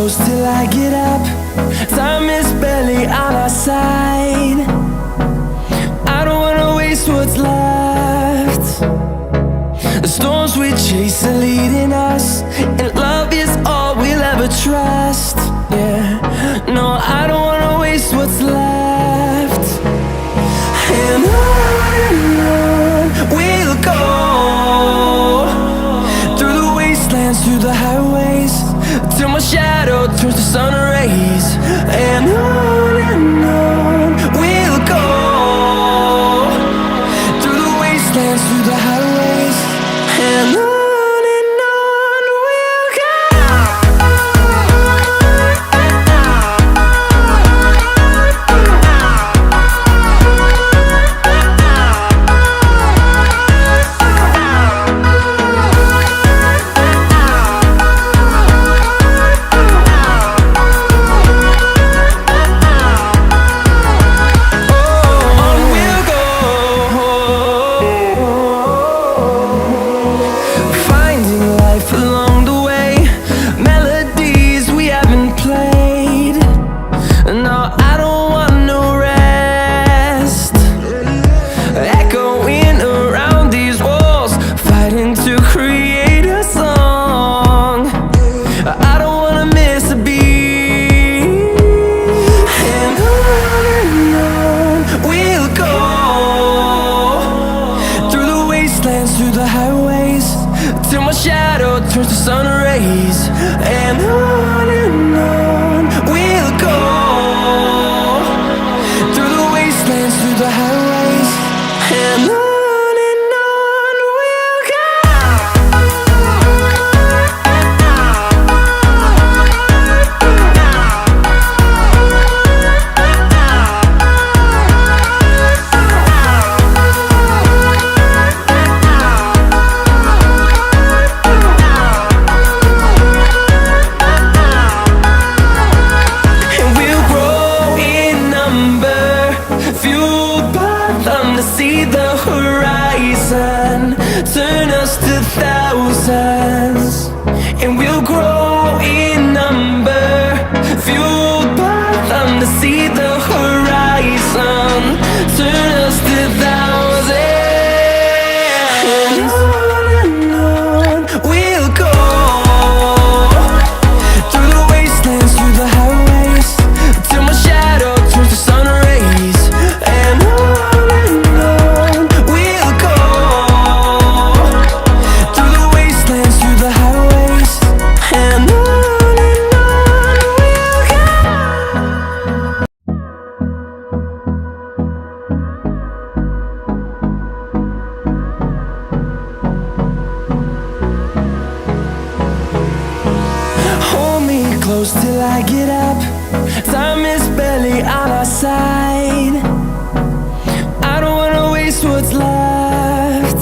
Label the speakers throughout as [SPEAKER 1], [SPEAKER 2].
[SPEAKER 1] close till I get up. Time is barely on our side. I don't wanna waste what's left. The storms we chase are leading us, and love is all we'll ever trust. Yeah, no, I don't wanna waste what's left. And on we'll go, through the wastelands, through the highways, till my shadow turns to sun rays. And on we'll go, through the wastelands, through the highways, and on. Through the highways, till my shadow turns to sun rays. And on we'll go, through the wastelands, through the highways, and on we'll go. See the horizon turn us to thousands, and we'll grow in number, fueled by them to see the horizon turn us to thousands. And on we'll go, through the wastelands, through the highways, till my shadow turns to sun rays. And close till I get up. Time is barely on our side. I don't wanna waste what's left.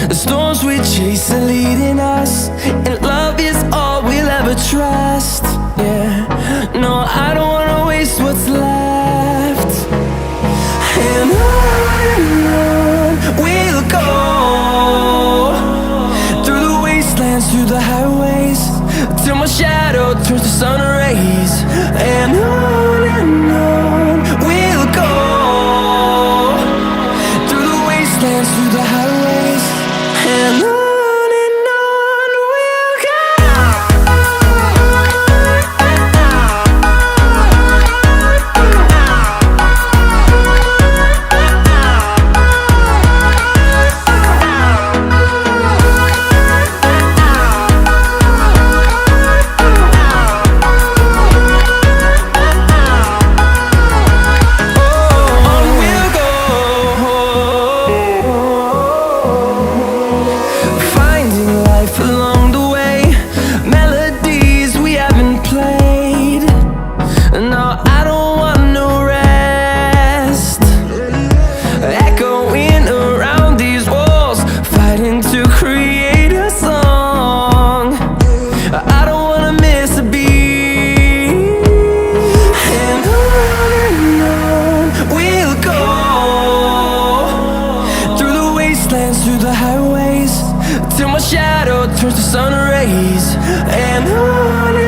[SPEAKER 1] The storms we chase are leading us, and love is all we'll ever trust. Yeah, no, I don't wanna waste what's left. And on we'll go, through the wastelands, through the highways, till my shadow turns to sun rays. And on we'll go, through the wastelands, through the highways, and on. turns to sun rays, and on